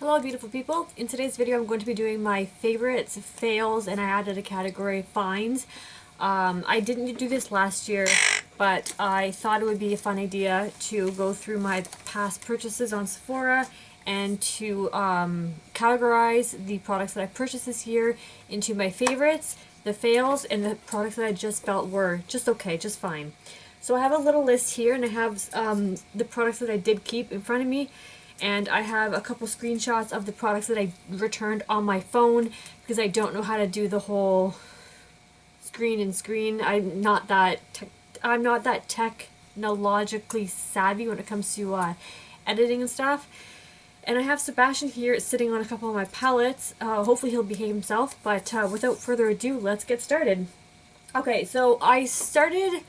Hello beautiful people. In today's video I'm going to be doing my favorites, fails, and I added a category finds. I didn't do this last year, but I thought it would be a fun idea to go through my past purchases on Sephora and to categorize the products that I purchased this year into my favorites, the fails, and the products that I just felt were just okay, just fine. So I have a little list here, and I have the products that I did keep in front of me, and I have a couple screenshots of the products that I returned on my phone because I don't know how to do the whole screen. I'm not that technologically savvy when it comes to editing and stuff. And I have Sebastian here sitting on a couple of my palettes. Hopefully he'll behave himself, but without further ado, let's get started. Okay, so I started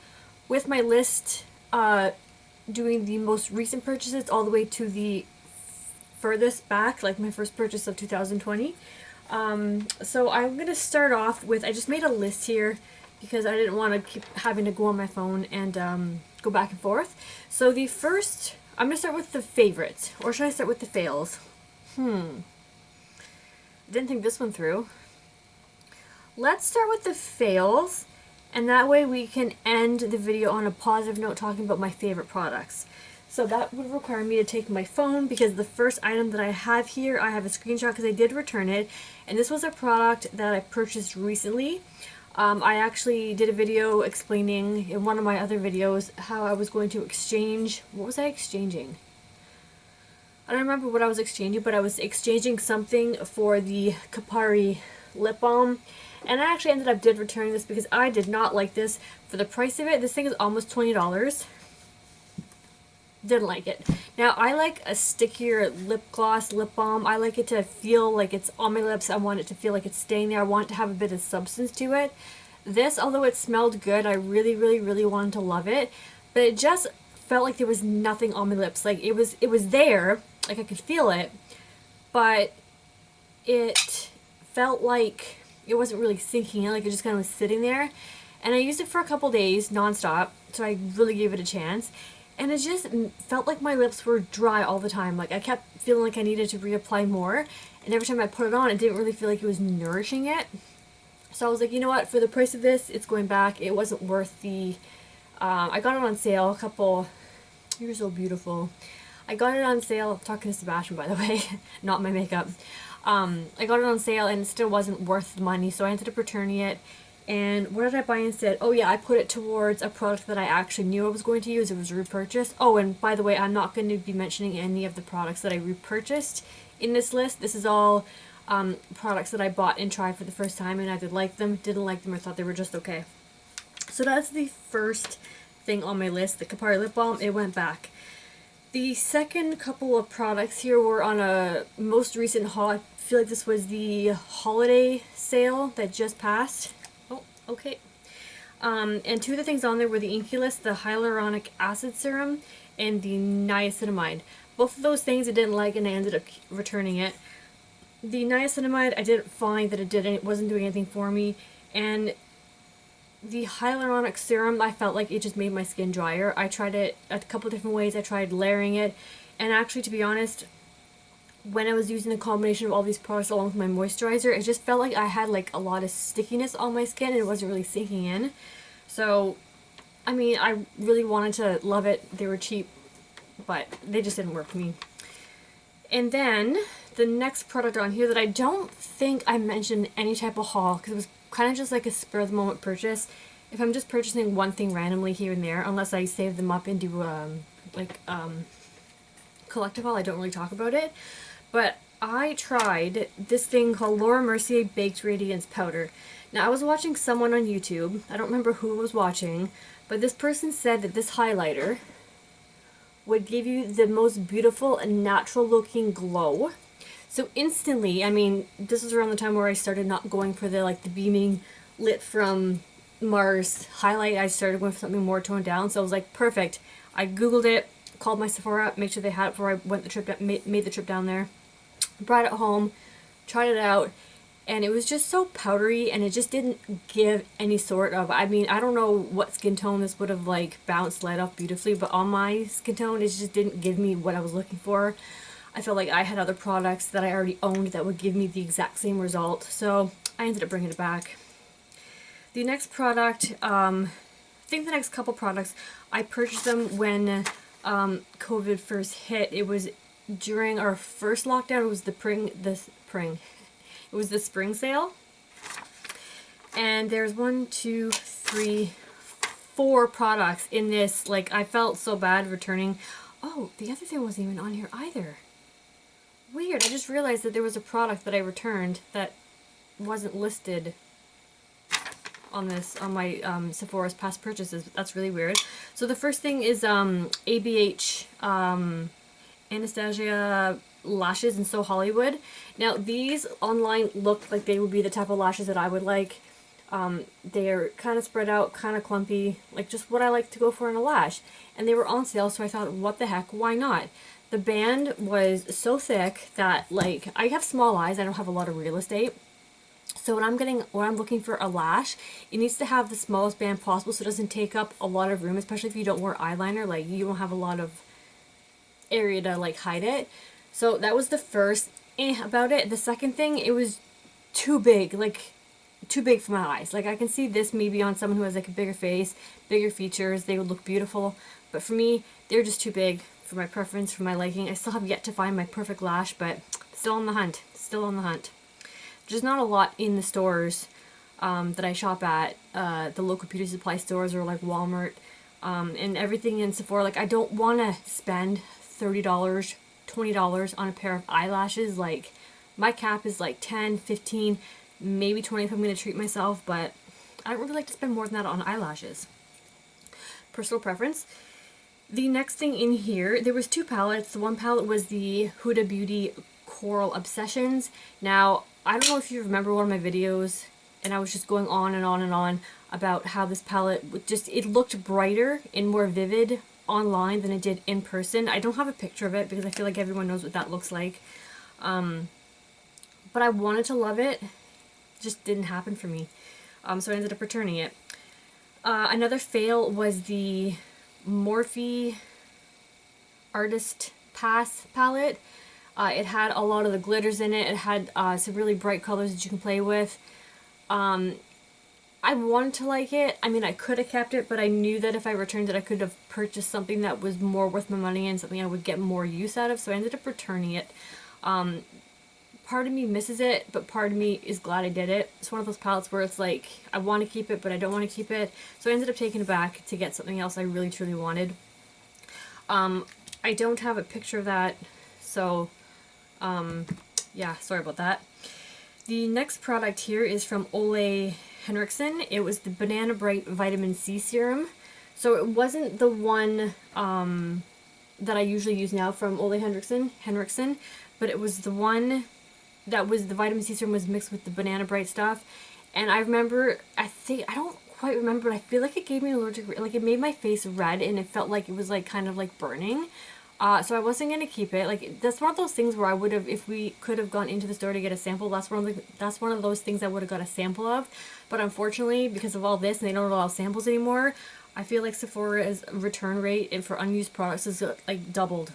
with my list doing the most recent purchases all the way to the furthest back, like my first purchase of 2020. So I'm going to start off with, I just made a list here because I didn't want to keep having to go on my phone and go back and forth. So the first, I'm going to start with the favorites, or should I start with the fails? Didn't think this one through. Let's start with the fails, and that way we can end the video on a positive note talking about my favorite products. So that would require me to take my phone, because the first item that I have here, I have a screenshot because I did return it, and this was a product that I purchased recently. I actually did a video explaining in one of my other videos how I was going to exchange, what was I exchanging? I don't remember what I was exchanging, but I was exchanging something for the Kapari lip balm. And I actually ended up returning this because I did not like this for the price of it. This thing is almost $20. Didn't like it. Now, I like a stickier lip gloss, lip balm. I like it to feel like it's on my lips. I want it to feel like it's staying there. I want it to have a bit of substance to it. This, although it smelled good, I really wanted to love it. But it just felt like there was nothing on my lips. Like, it was there. Like, I could feel it. But it felt like it wasn't really sinking in. Like, it just kind of was sitting there. And I used it for a couple days, nonstop. So I really gave it a chance. And it just felt like my lips were dry all the time. Like, I kept feeling like I needed to reapply more. And every time I put it on, it didn't really feel like it was nourishing it. So I was like, you know what? For the price of this, it's going back. It wasn't worth the... I got it on sale a couple... You're so beautiful. I got it on sale... I'm talking to Sebastian, by the way. Not my makeup. I got it on sale, and it still wasn't worth the money. So I ended up returning it. And what did I buy instead? Oh yeah, I put it towards a product that I actually knew I was going to use. It was a repurchase. Oh, and by the way, I'm not going to be mentioning any of the products that I repurchased in this list. This is all products that I bought and tried for the first time, and I either liked them, didn't like them, or thought they were just okay. So that's the first thing on my list, the Kapari lip balm. It went back. The second couple of products here were on a most recent haul. I feel like this was the holiday sale that just passed. Okay. And two of the things on there were the Inculus, the hyaluronic acid serum, and the niacinamide. Both of those things I didn't like, and I ended up returning it. The niacinamide, I didn't find that it wasn't doing anything for me, and the hyaluronic serum, I felt like it just made my skin drier. I tried it a couple different ways. I tried layering it, and actually, to be honest, when I was using the combination of all these products along with my moisturizer, it just felt like I had like a lot of stickiness on my skin and it wasn't really sinking in. So, I mean, I really wanted to love it. They were cheap, but they just didn't work for me. And then, the next product on here that I don't think I mentioned any type of haul, because it was kind of just like a spur-of-the-moment purchase. If I'm just purchasing one thing randomly here and there, unless I save them up and do, collective haul, I don't really talk about it. But I tried this thing called Laura Mercier Baked Radiance Powder. Now, I was watching someone on YouTube. I don't remember who was watching, but this person said that this highlighter would give you the most beautiful and natural looking glow. So instantly, I mean, this was around the time where I started not going for the beaming lit from Mars highlight. I started going for something more toned down. So I was like, perfect. I Googled it, called my Sephora up, made sure they had it before I went made the trip down there. Brought it home, tried it out, and it was just so powdery, and it just didn't give any sort of, I mean, I don't know what skin tone this would have bounced light off beautifully, but on my skin tone it just didn't give me what I was looking for. I felt like I had other products that I already owned that would give me the exact same result, so I ended up bringing it back. The next product, I think the next couple products, I purchased them when COVID first hit. It was during our first lockdown. It was it was the spring sale. And there's 1, 2, 3, 4 products in this. Like, I felt so bad returning. Oh, the other thing wasn't even on here either. Weird. I just realized that there was a product that I returned that wasn't listed on my Sephora's past purchases. That's really weird. So the first thing is ABH Anastasia lashes in So Hollywood. Now these online look like they would be the type of lashes that I would like. They're kind of spread out, kind of clumpy, like just what I like to go for in a lash. And they were on sale, so I thought, what the heck, why not? The band was so thick that, like, I have small eyes, I don't have a lot of real estate. So when I'm looking for a lash, it needs to have the smallest band possible so it doesn't take up a lot of room, especially if you don't wear eyeliner, like you don't have a lot of area to like hide it. So that was the first about it. The second thing, it was too big, like too big for my eyes. Like I can see this maybe on someone who has like a bigger face, bigger features, they would look beautiful. But for me, they're just too big for my preference, for my liking. I still have yet to find my perfect lash, but still on the hunt, still on the hunt. There's not a lot in the stores that I shop at, the local beauty supply stores or like Walmart, and everything in Sephora. Like I don't want to spend $30, $20 on a pair of eyelashes. Like my cap is like 10, 15, maybe 20 if I'm going to treat myself, but I don't really like to spend more than that on eyelashes. Personal preference. The next thing in here, there was 2 palettes. The one palette was the Huda Beauty Coral Obsessions. Now, I don't know if you remember one of my videos, and I was just going on and on and on about how this palette it looked brighter and more vivid online than it did in person. I don't have a picture of it because I feel like everyone knows what that looks like. But I wanted to love it. Just didn't happen for me. So I ended up returning it. Another fail was the Morphe Artist Pass palette. It had a lot of the glitters in it. It had some really bright colors that you can play with. I wanted to like it. I mean, I could have kept it, but I knew that if I returned it, I could have purchased something that was more worth my money and something I would get more use out of, so I ended up returning it. Part of me misses it, but part of me is glad I did it. It's one of those palettes where it's like, I want to keep it, but I don't want to keep it, so I ended up taking it back to get something else I really truly wanted. I don't have a picture of that, so yeah, sorry about that. The next product here is from Ole Henriksen. It was the Banana Bright Vitamin C Serum. So it wasn't the one that I usually use now from Ole Henriksen, but it was the one that was the vitamin C serum was mixed with the Banana Bright stuff. And I remember, I don't quite remember, but I feel like it gave me an allergic, like it made my face red and it felt like it was like kind of like burning. So I wasn't going to keep it. Like, that's one of those things where I would have, if we could have gone into the store to get a sample, that's one of those things I would have got a sample of. But unfortunately, because of all this, and they don't allow samples anymore, I feel like Sephora's return rate for unused products is like doubled.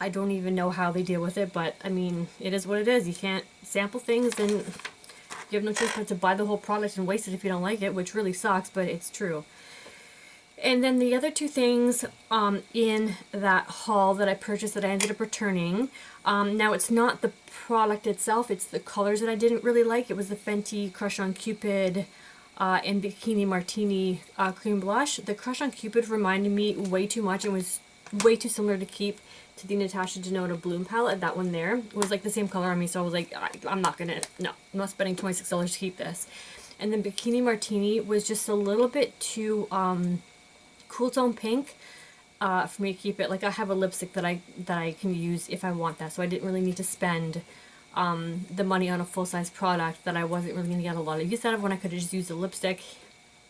I don't even know how they deal with it, but I mean, it is what it is. You can't sample things, and you have no choice but to buy the whole product and waste it if you don't like it, which really sucks, but it's true. And then the other 2 things in that haul that I purchased that I ended up returning, now it's not the product itself, it's the colors that I didn't really like. It was the Fenty Crush on Cupid and Bikini Martini cream blush. The Crush on Cupid reminded me way too much and was way too similar to keep to the Natasha Denona Bloom palette. That one there, it was like the same color on me, so I was like, I'm not spending $26 to keep this. And then Bikini Martini was just a little bit too cool tone pink for me to keep it. Like, I have a lipstick that I can use if I want that, so I didn't really need to spend the money on a full-size product that I wasn't really going to get a lot of use out of when I could have just used a lipstick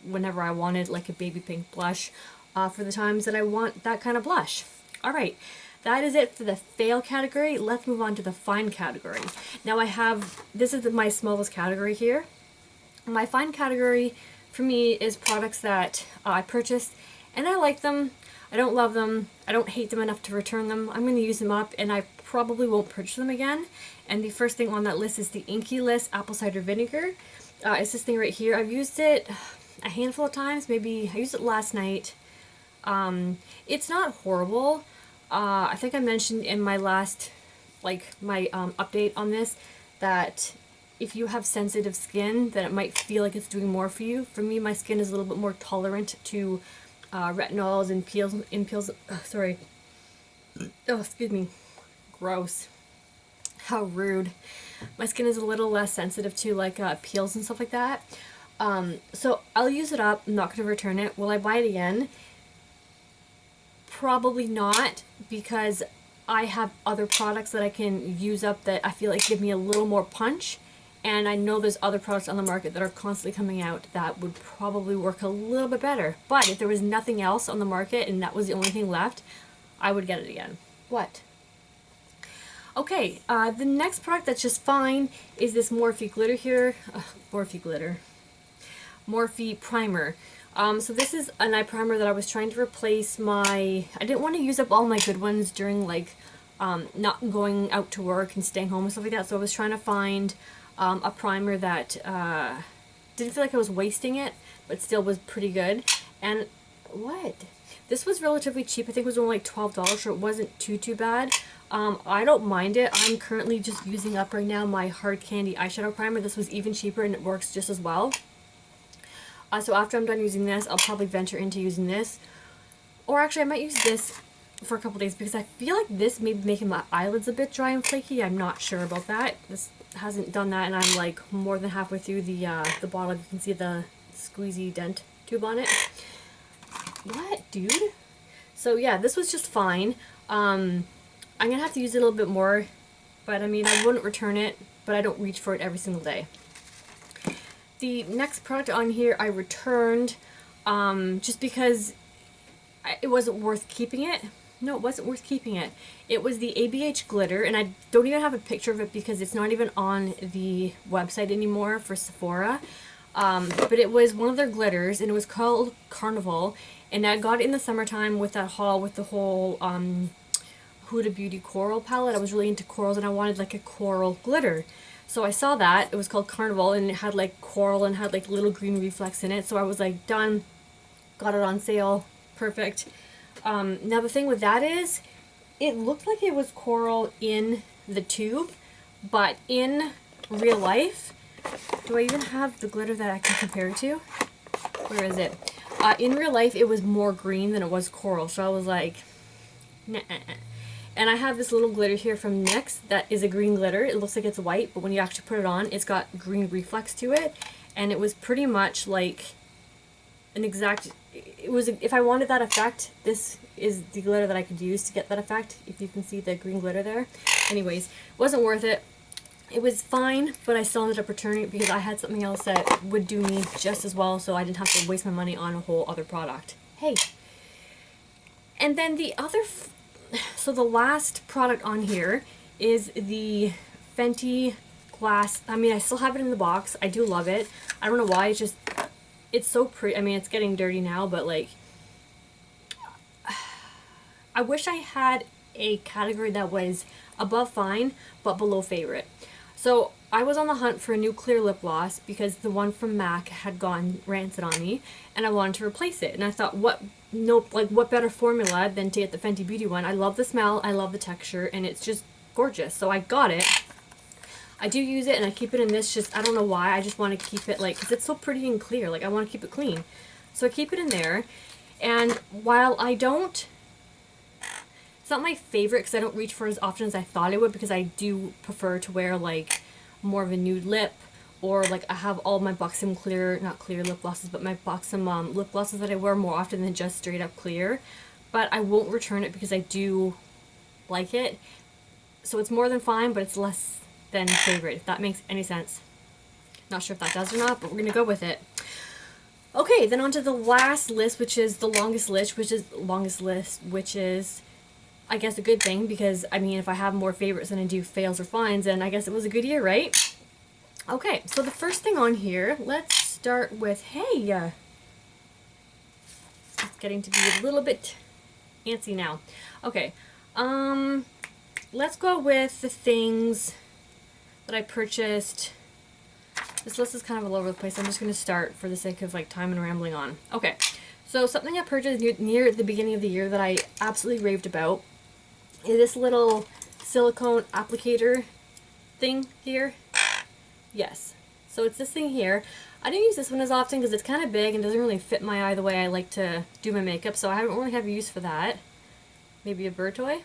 whenever I wanted, like a baby pink blush, for the times that I want that kind of blush. Alright, that is it for the fail category. Let's move on to the fine category. Now this is my smallest category here. My fine category for me is products that I purchased and I like them. I don't love them. I don't hate them enough to return them. I'm going to use them up, and I probably won't purchase them again. And the first thing on that list is the Inkey List Apple Cider Vinegar. It's this thing right here. I've used it a handful of times. Maybe I used it last night. It's not horrible. I think I mentioned in my last, my update on this, that if you have sensitive skin, then it might feel like it's doing more for you. For me, my skin is a little bit more tolerant to retinols and peels. Sorry. Oh, excuse me. Gross. How rude. My skin is a little less sensitive to peels and stuff like that. So I'll use it up. I'm not going to return it. Will I buy it again? Probably not, because I have other products that I can use up that I feel like give me a little more punch. And I know there's other products on the market that are constantly coming out that would probably work a little bit better. But if there was nothing else on the market and that was the only thing left, I would get it again. What? Okay, the next product that's just fine is this Morphe glitter here. Morphe primer. So this is an eye primer that I was trying to replace I didn't want to use up all my good ones during not going out to work and staying home and stuff like that. So I was trying to find a primer that didn't feel like I was wasting it, but still was pretty good. And this was relatively cheap. I think it was only like $12, so it wasn't too bad. I don't mind it. I'm currently just using up right now my Hard Candy eyeshadow primer. This was even cheaper and it works just as well. So after I'm done using this, I'll probably venture into using this. Or actually, I might use this for a couple days because I feel like this may be making my eyelids a bit dry and flaky. I'm not sure about that. This hasn't done that, and I'm like more than halfway through the bottle. You can see the squeezy dent tube on it. What, dude? So yeah, this was just fine. I'm gonna have to use it a little bit more, but I mean, I wouldn't return it, but I don't reach for it every single day. The next product on here I returned just because it wasn't worth keeping it. No, it wasn't worth keeping it. It was the ABH glitter, and I don't even have a picture of it because it's not even on the website anymore for Sephora. But it was one of their glitters, and it was called Carnival, and I got it in the summertime with that haul with the whole Huda Beauty coral palette. I was really into corals, and I wanted like a coral glitter. So I saw that. It was called Carnival, and it had like coral and had like little green reflex in it. So I was like, done. Got it on sale. Perfect. Now the thing with that is, it looked like it was coral in the tube, but in real life, do I even have the glitter that I can compare it to? Where is it? In real life, it was more green than it was coral. So I was like, nah. And I have this little glitter here from NYX that is a green glitter. It looks like it's white, but when you actually put it on, it's got green reflex to it. And it was pretty much like an exact... if I wanted that effect, this is the glitter that I could use to get that effect, if you can see the green glitter there. Anyways, wasn't worth it. It was fine, but I still ended up returning it because I had something else that would do me just as well, so I didn't have to waste my money on a whole other product. Hey! And then the other... So the last product on here is the Fenty glass. I mean, I still have it in the box. I do love it. I don't know why. It's so pretty. I mean, it's getting dirty now, but like, I wish I had a category that was above fine, but below favorite. So I was on the hunt for a new clear lip gloss because the one from MAC had gone rancid on me, and I wanted to replace it. And I thought, what better formula than to get the Fenty Beauty one? I love the smell, I love the texture, and it's just gorgeous. So I got it. I do use it, and I keep it in this. Just, I don't know why. I just want to keep it because it's so pretty and clear. Like, I want to keep it clean. So I keep it in there. And while I don't, it's not my favorite because I don't reach for it as often as I thought I would, because I do prefer to wear like more of a nude lip, or like I have all my Buxom clear, not clear lip glosses, but my Buxom lip glosses that I wear more often than just straight up clear. But I won't return it because I do like it. So it's more than fine, but it's less than favorite, if that makes any sense. Not sure if that does or not, but we're gonna go with it. Okay, then on to the last list, which is the longest list, which is I guess a good thing, because I mean, if I have more favorites than I do fails or finds, then I guess it was a good year, right? Okay, so the first thing on here, let's start with, hey, it's getting to be a little bit antsy now. Okay, let's go with the things that I purchased. This list is kind of all over the place. I'm just going to start for the sake of like time and rambling on. Okay, so something I purchased near the beginning of the year that I absolutely raved about is this little silicone applicator thing here. Yes, so it's this thing here. I didn't use this one as often because it's kind of big and doesn't really fit my eye the way I like to do my makeup, so I haven't really have use for that. Maybe a bird toy.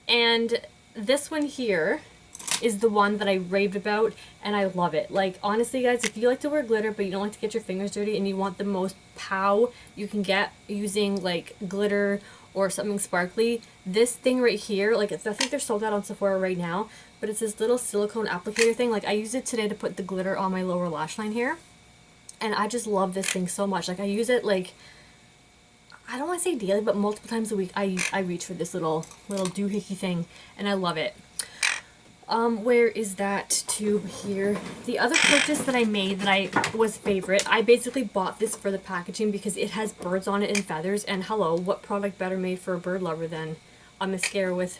And this one here is the one that I raved about, and I love it. Like, honestly, guys, if you like to wear glitter but you don't like to get your fingers dirty and you want the most pow you can get using like glitter or something sparkly, this thing right here, like, I think they're sold out on Sephora right now, but it's this little silicone applicator thing. Like, I used it today to put the glitter on my lower lash line here, and I just love this thing so much. Like, I use it, like, I don't want to say daily, but multiple times a week I reach for this little doohickey thing, and I love it. Where is that tube here? The other purchase that I made that I was favorite, I basically bought this for the packaging because it has birds on it and feathers, and hello, what product better made for a bird lover than a mascara with...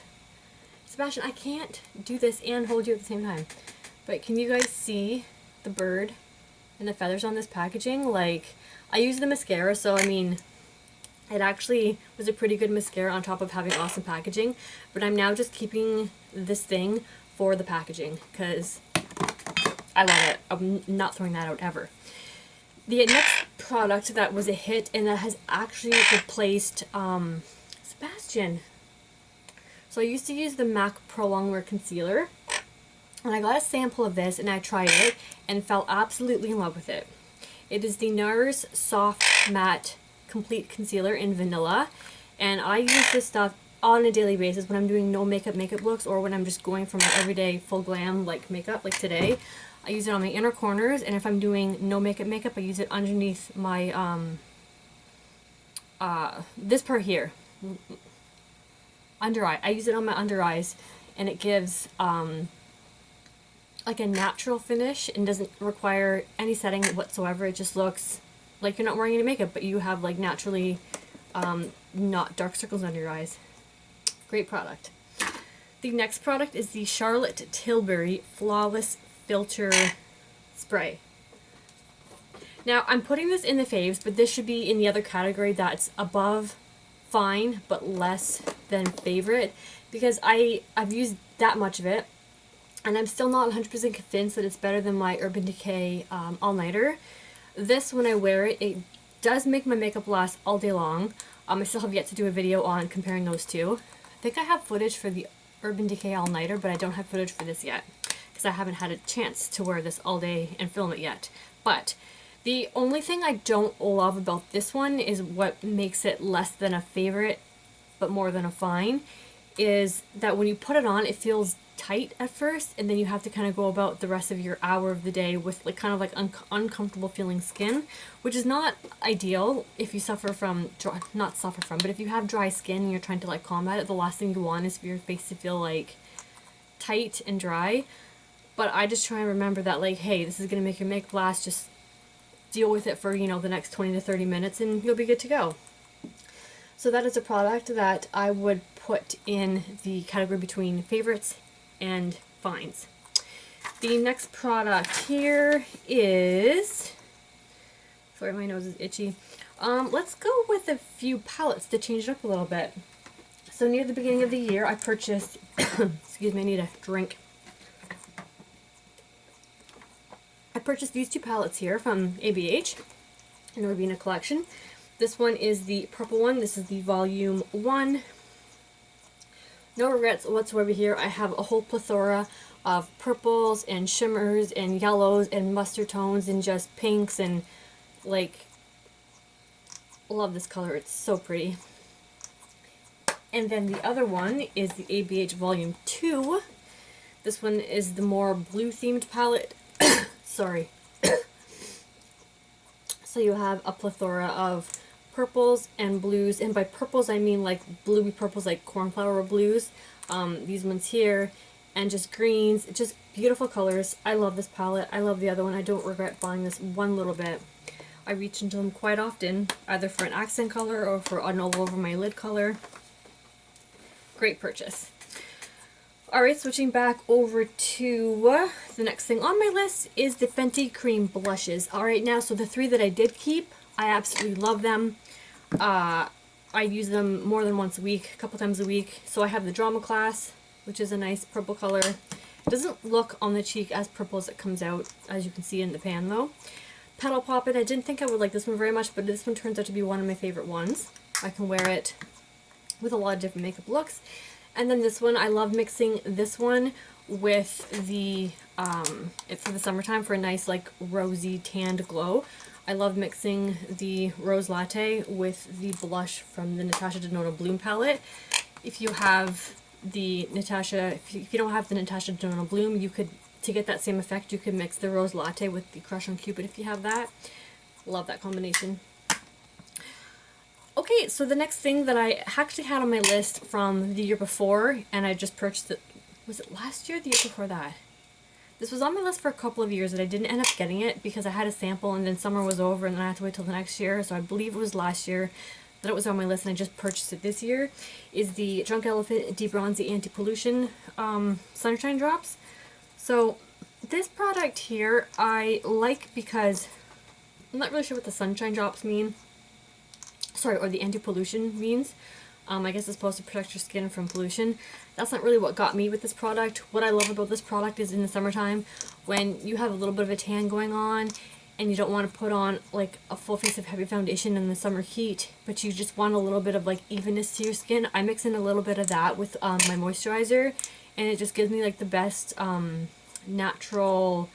Sebastian, I can't do this and hold you at the same time. But can you guys see the bird and the feathers on this packaging? Like, I use the mascara, so I mean, it actually was a pretty good mascara on top of having awesome packaging, but I'm now just keeping this thing for the packaging because I love it. I'm not throwing that out ever. The next product that was a hit and that has actually replaced Sebastian. So I used to use the MAC Pro Longwear Concealer, and I got a sample of this and I tried it and fell absolutely in love with it. It is the NARS Soft Matte Complete Concealer in Vanilla, and I use this stuff on a daily basis when I'm doing no makeup looks, or when I'm just going for my everyday full glam like makeup, like today. I use it on my inner corners, and if I'm doing no makeup, I use it underneath my this part here, under eye. I use it on my under eyes, and it gives like a natural finish and doesn't require any setting whatsoever. It just looks like you're not wearing any makeup, but you have like naturally not dark circles under your eyes. Great product. The next product is the Charlotte Tilbury Flawless Filter Spray. Now, I'm putting this in the faves, but this should be in the other category that's above fine, but less than favorite, because I've used that much of it, and I'm still not 100% convinced that it's better than my Urban Decay All-Nighter. This, when I wear it, it does make my makeup last all day long. I still have yet to do a video on comparing those two. I think I have footage for the Urban Decay All-Nighter, but I don't have footage for this yet, because I haven't had a chance to wear this all day and film it yet. But the only thing I don't love about this one is what makes it less than a favorite, but more than a fine, is that when you put it on, it feels tight at first, and then you have to kind of go about the rest of your hour of the day with like kind of like uncomfortable feeling skin, which is not ideal if you suffer from but if you have dry skin and you're trying to like combat it, the last thing you want is for your face to feel like tight and dry. But I just try and remember that, like, hey, this is gonna make your makeup last, just deal with it for, you know, the next 20 to 30 minutes and you'll be good to go. So that is a product that I would put in the category between favorites and fines. The next product here is, sorry, my nose is itchy. Let's go with a few palettes to change it up a little bit. So near the beginning of the year, I purchased, excuse me, I need a drink. I purchased these two palettes here from ABH in the Ravina collection. This one is the purple one. This is the volume 1. No regrets whatsoever here. I have a whole plethora of purples and shimmers and yellows and mustard tones and just pinks, and like, love this color. It's so pretty. And then the other one is the ABH volume 2. This one is the more blue themed palette. Sorry. So you have a plethora of purples and blues, and by purples I mean like bluey purples, like cornflower blues, these ones here, and just greens, just beautiful colors. I love this palette. I love the other one. I don't regret buying this one little bit. I reach into them quite often, either for an accent color or for an all over my lid color. Great purchase. Alright, switching back over to the next thing on my list is the Fenty Cream Blushes. Alright, now, so the three that I did keep, I absolutely love them. I use them more than once a week, a couple times a week. So I have the Drama Class, which is a nice purple color. It doesn't look on the cheek as purple as it comes out, as you can see in the pan though. Petal Poppin', I didn't think I would like this one very much, but this one turns out to be one of my favorite ones. I can wear it with a lot of different makeup looks. And then this one, I love mixing this one with the, for the summertime for a nice like rosy tanned glow. I love mixing the Rose Latte with the blush from the Natasha Denona Bloom palette. If you have the Natasha, if you don't have the Natasha Denona Bloom, you could, to get that same effect, you could mix the Rose Latte with the Crush on Cupid if you have that. Love that combination. Okay, so the next thing that I actually had on my list from the year before, and I just purchased it, was it last year or the year before that? This was on my list for a couple of years and I didn't end up getting it because I had a sample and then summer was over and then I had to wait till the next year, so I believe it was last year that it was on my list and I just purchased it this year, is the Drunk Elephant Debronzy Anti-Pollution Sunshine Drops. So this product here I like because I'm not really sure what the sunshine drops mean. Sorry, or the anti-pollution means. I guess it's supposed to protect your skin from pollution. That's not really what got me with this product. What I love about this product is in the summertime, when you have a little bit of a tan going on and you don't want to put on like a full face of heavy foundation in the summer heat, but you just want a little bit of like evenness to your skin, I mix in a little bit of that with my moisturizer, and it just gives me like the best natural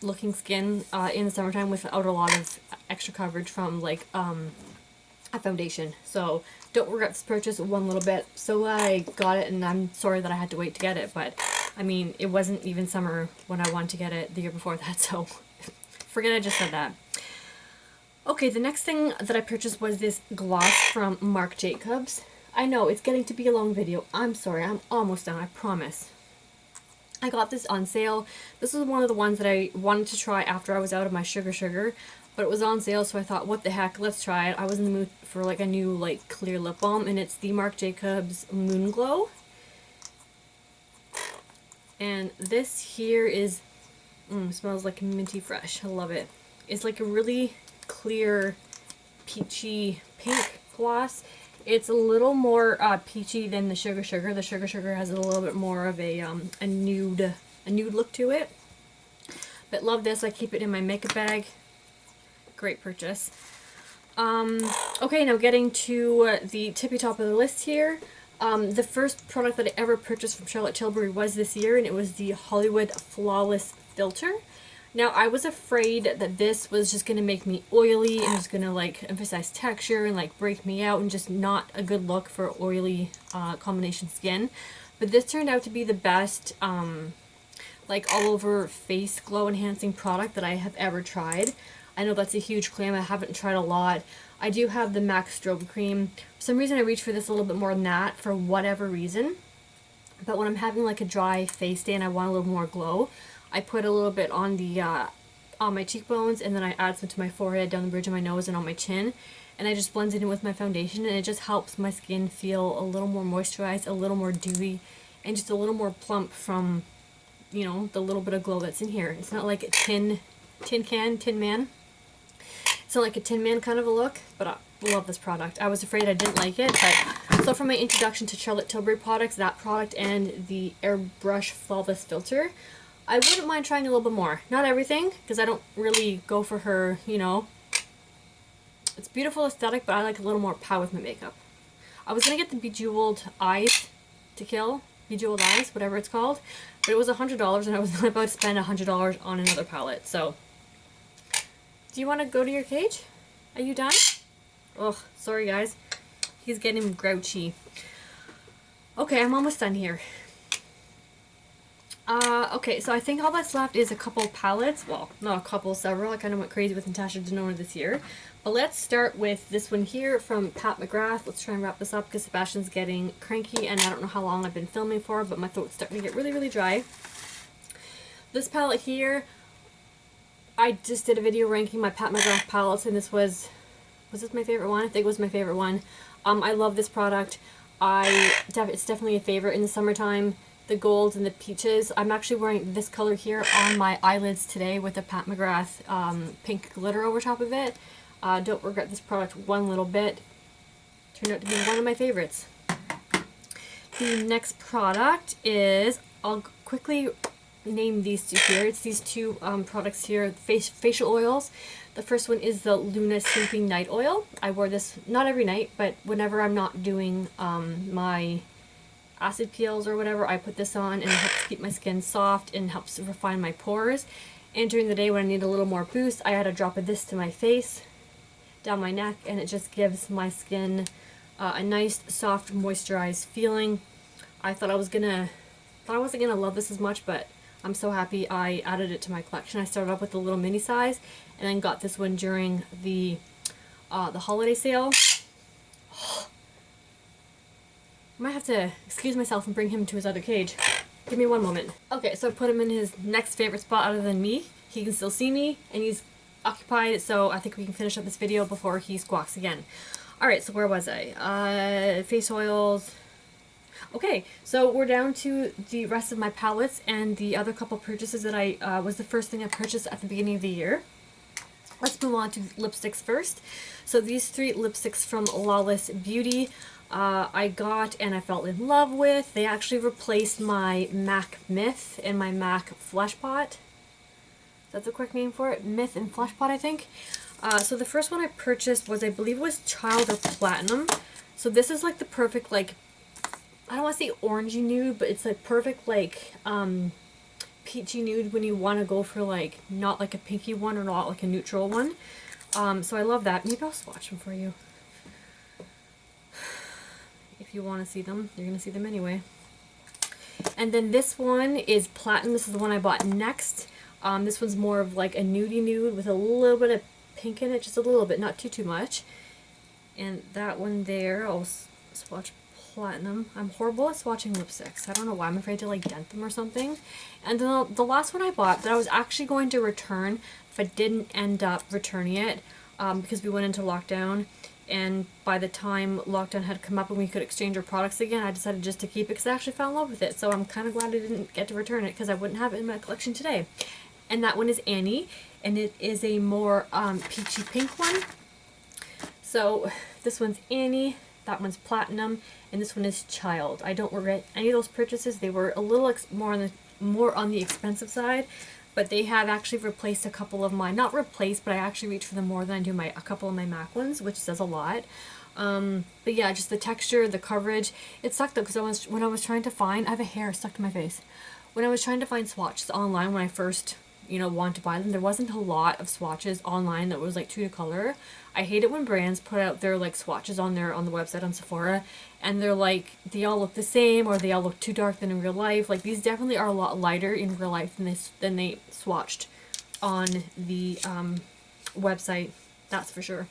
looking skin in the summertime without a lot of extra coverage from like a foundation. So don't regret this purchase one little bit. So glad I got it, and I'm sorry that I had to wait to get it, but I mean, it wasn't even summer when I wanted to get it the year before that, so forget I just said that. Okay, the next thing that I purchased was this gloss from Marc Jacobs. I know, it's getting to be a long video. I'm sorry, I'm almost done, I promise. I got this on sale. This was one of the ones that I wanted to try after I was out of my Sugar, but it was on sale, so I thought, what the heck, let's try it. I was in the mood for like a new like clear lip balm, and it's the Marc Jacobs Moon Glow. And this here is, smells like minty fresh. I love it. It's like a really clear, peachy pink gloss. It's a little more peachy than the Sugar. The Sugar has a little bit more of a nude look to it. But love this. I keep it in my makeup bag. Great purchase. Okay, now getting to the tippy top of the list here. The first product that I ever purchased from Charlotte Tilbury was this year, and it was the Hollywood Flawless Filter. Now, I was afraid that this was just going to make me oily and was going to like emphasize texture and like break me out and just not a good look for oily combination skin. But this turned out to be the best like all over face glow enhancing product that I have ever tried. I know that's a huge claim. I haven't tried a lot. I do have the MAC Strobe Cream. For some reason I reach for this a little bit more than that for whatever reason. But when I'm having like a dry face day and I want a little more glow, I put a little bit on the on my cheekbones, and then I add some to my forehead, down the bridge of my nose, and on my chin. And I just blend it in with my foundation, and it just helps my skin feel a little more moisturized, a little more dewy, and just a little more plump from, you know, the little bit of glow that's in here. It's not like a tin man. It's not like a Tin Man kind of a look, but I love this product. I was afraid I didn't like it, but so for my introduction to Charlotte Tilbury products, that product and the Airbrush Flawless Filter, I wouldn't mind trying a little bit more. Not everything, because I don't really go for her, you know. It's beautiful aesthetic, but I like a little more power with my makeup. I was going to get the Bejeweled Eyes to Kill, Bejeweled Eyes, whatever it's called, but it was $100, and I was not about to spend $100 on another palette, so. Do you want to go to your cage? Are you done? Oh, sorry guys. He's getting grouchy. Okay, I'm almost done here. Okay, so I think all that's left is a couple palettes. Well, not a couple, several. I kind of went crazy with Natasha Denona this year. But let's start with this one here from Pat McGrath. Let's try and wrap this up because Sebastian's getting cranky and I don't know how long I've been filming for, but my throat's starting to get really, really dry. This palette here, I just did a video ranking my Pat McGrath palettes, and this was this my favorite one? I think it was my favorite one. I love this product. It's definitely a favorite in the summertime. the golds and the peaches. I'm actually wearing this color here on my eyelids today with a Pat McGrath pink glitter over top of it. Don't regret this product one little bit. Turned out to be one of my favorites. The next product is, I'll quickly name these two here. It's these two products here, facial oils. The first one is the Luna Sleeping Night Oil. I wear this not every night, but whenever I'm not doing my acid peels or whatever, I put this on and it helps keep my skin soft and helps refine my pores. And during the day when I need a little more boost, I add a drop of this to my face, down my neck, and it just gives my skin a nice, soft, moisturized feeling. I thought I wasn't gonna love this as much, but I'm so happy I added it to my collection. I started off with the little mini size, and then got this one during the holiday sale. I might have to excuse myself and bring him to his other cage. Give me one moment. Okay, so I put him in his next favorite spot other than me. He can still see me, and he's occupied, so I think we can finish up this video before he squawks again. Alright, so where was I? Face oils. Okay, so we're down to the rest of my palettes and the other couple purchases that I was the first thing I purchased at the beginning of the year. Let's move on to lipsticks first. So these three lipsticks from Lawless Beauty I got and I fell in love with. They actually replaced my MAC Myth and my MAC Fleshpot. That's the correct name for it? Myth and Fleshpot, I think. So the first one I purchased was, I believe it was Child or Platinum. So this is like the perfect, like, I don't want to say orangey nude, but it's like perfect, like, peachy nude when you want to go for, like, not like a pinky one or not like a neutral one. So I love that. Maybe I'll swatch them for you. If you want to see them, you're going to see them anyway. And then this one is Platinum. This is the one I bought next. This one's more of like a nudie nude with a little bit of pink in it, just a little bit, not too much. And that one there, I'll swatch Platinum. I'm horrible at swatching lipsticks. I don't know why. I'm afraid to like dent them or something. And then the last one I bought that I was actually going to return if I didn't end up returning it because we went into lockdown, and by the time lockdown had come up and we could exchange our products again, I decided just to keep it because I actually fell in love with it. So I'm kind of glad I didn't get to return it because I wouldn't have it in my collection today. And that one is Annie, and it is a more peachy pink one. So this one's Annie, that one's Platinum, and this one is Child. I don't regret any of those purchases. They were a little more on the expensive side, but they have actually replaced a couple of my, not replaced, but I actually reach for them more than I do a couple of my MAC ones, which says a lot. But yeah, just the texture, the coverage. It sucked though, because when I was trying to find, I have a hair stuck to my face. When I was trying to find swatches online when I first, wanted to buy them, there wasn't a lot of swatches online that was like true to color. I hate it when brands put out their like swatches on the website on Sephora, and they're like, they all look the same, or they all look too dark than in real life. Like, these definitely are a lot lighter in real life than they swatched on the website, that's for sure.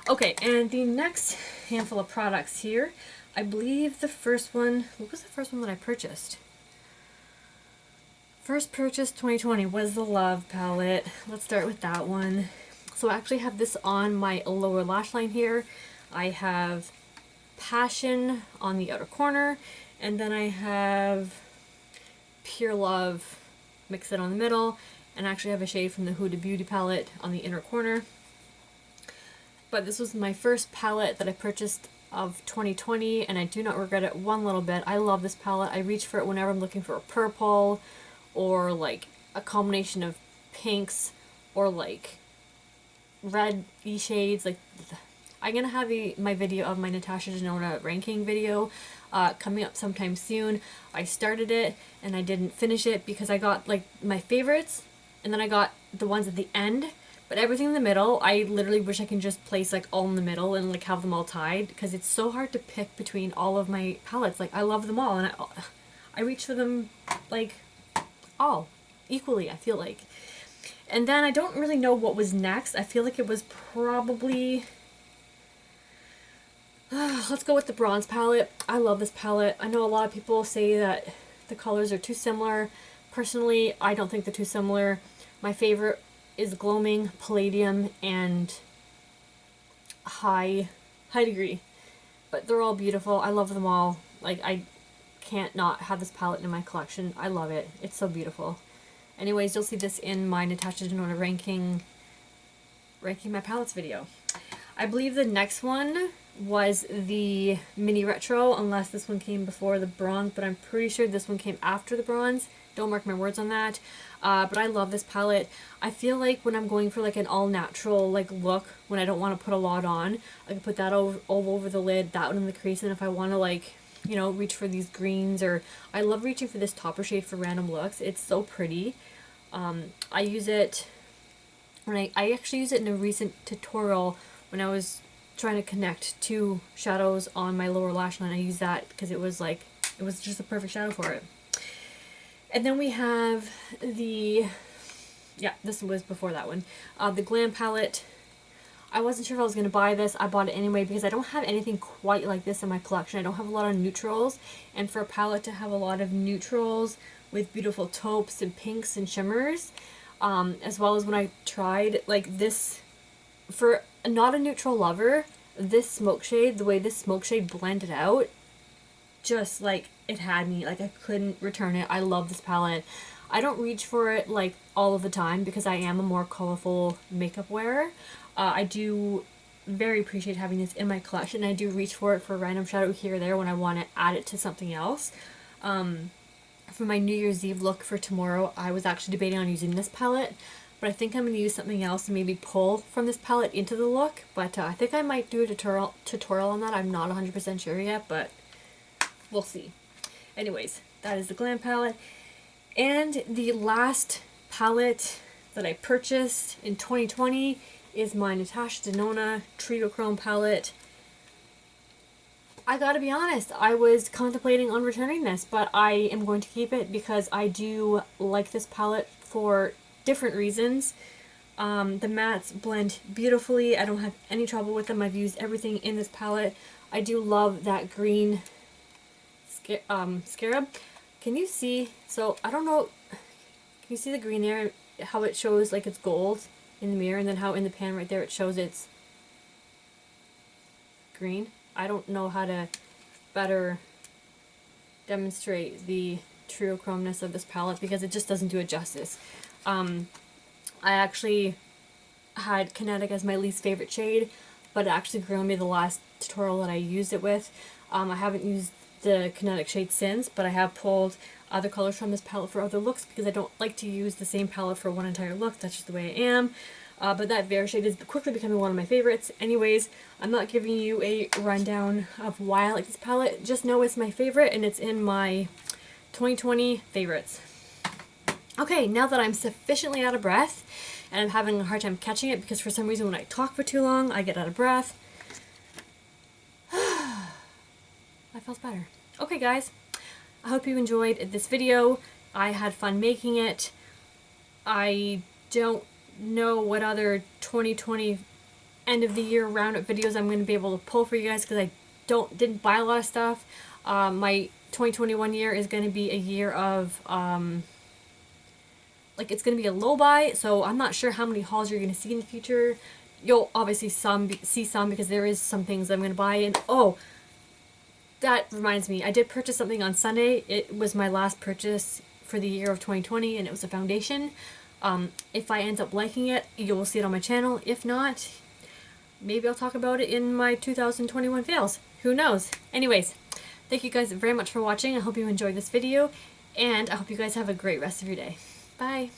Okay, and the next handful of products here, I believe the first one, what was the first one that I purchased? First purchase 2020 was the Love palette. Let's start with that one. So I actually have this on my lower lash line here. I have Passion on the outer corner, and then I have Pure Love, mix it on the middle, and I actually have a shade from the Huda Beauty palette on the inner corner. But this was my first palette that I purchased of 2020, and I do not regret it one little bit. I love this palette. I reach for it whenever I'm looking for a purple, or like a combination of pinks, or like red shades. Like, I'm gonna have my video of my Natasha Denona ranking video coming up sometime soon. I started it and I didn't finish it because I got like my favorites, and then I got the ones at the end, but everything in the middle, I literally wish I can just place like all in the middle and like have them all tied, because it's so hard to pick between all of my palettes. Like, I love them all, and I reach for them like all equally, I feel like. And then I don't really know what was next. I feel like it was probably let's go with the bronze palette. I love this palette. I know a lot of people say that the colors are too similar. Personally, I don't think they're too similar. My favorite is Gloaming, Palladium, and High Degree. But they're all beautiful. I love them all. Like, I can't not have this palette in my collection. I love it. It's so beautiful. Anyways, you'll see this in my Natasha Denona ranking my palettes video. I believe the next one was the mini retro, unless this one came before the bronze, but I'm pretty sure this one came after the bronze. Don't mark my words on that. But I love this palette. I feel like when I'm going for like an all natural like look, when I don't want to put a lot on, I can put that all over the lid, that one in the crease, and if I want to like, you know, reach for these greens, or I love reaching for this topper shade for random looks. It's so pretty. I use it when I actually use it in a recent tutorial when I was trying to connect two shadows on my lower lash line. I used that because it was just a perfect shadow for it. And then we have the, yeah, this was before that one, the Glam palette. I wasn't sure if I was going to buy this. I bought it anyway because I don't have anything quite like this in my collection. I don't have a lot of neutrals, and for a palette to have a lot of neutrals with beautiful taupes and pinks and shimmers, as well as when I tried like this, for not a neutral lover, this smoke shade, the way this smoke shade blended out, just like it had me, like I couldn't return it. I love this palette. I don't reach for it like all of the time because I am a more colorful makeup wearer. I do very appreciate having this in my collection. I do reach for it for a random shadow here or there when I want to add it to something else. For my New Year's Eve look for tomorrow, I was actually debating on using this palette, but I think I'm going to use something else and maybe pull from this palette into the look. But I think I might do a tutorial on that. I'm not 100% sure yet, but we'll see. Anyways, that is the Glam palette. And the last palette that I purchased in 2020 is my Natasha Denona Trio-Chrome palette. I gotta be honest, I was contemplating on returning this, but I am going to keep it because I do like this palette for different reasons. The mattes blend beautifully. I don't have any trouble with them. I've used everything in this palette. I do love that green scarab. Can you see? So I don't know. Can you see the green there? How it shows like it's gold in the mirror, and then how in the pan right there it shows it's green. I don't know how to better demonstrate the Trio-Chromeness of this palette because it just doesn't do it justice. I actually had Kinetic as my least favorite shade, but it actually grew on me the last tutorial that I used it with. I haven't used the Kinetic shade since, but I have pulled other colors from this palette for other looks because I don't like to use the same palette for one entire look. That's just the way I am. But that Vare shade is quickly becoming one of my favorites. Anyways, I'm not giving you a rundown of why I like this palette. Just know it's my favorite and it's in my 2020 favorites. Okay, now that I'm sufficiently out of breath, and I'm having a hard time catching it because for some reason when I talk for too long, I get out of breath. That feels better. Okay guys, I hope you enjoyed this video. I had fun making it. I don't know what other 2020 end of the year roundup videos I'm going to be able to pull for you guys because I didn't buy a lot of stuff. My 2021 year is going to be a year of like it's going to be a low buy, so I'm not sure how many hauls you're going to see in the future. You'll obviously see some because there is some things I'm going to buy. And oh, that reminds me, I did purchase something on Sunday. It was my last purchase for the year of 2020 and it was a foundation. If I end up liking it, you will see it on my channel. If not, maybe I'll talk about it in my 2021 fails. Who knows? Anyways, thank you guys very much for watching. I hope you enjoyed this video, and I hope you guys have a great rest of your day. Bye!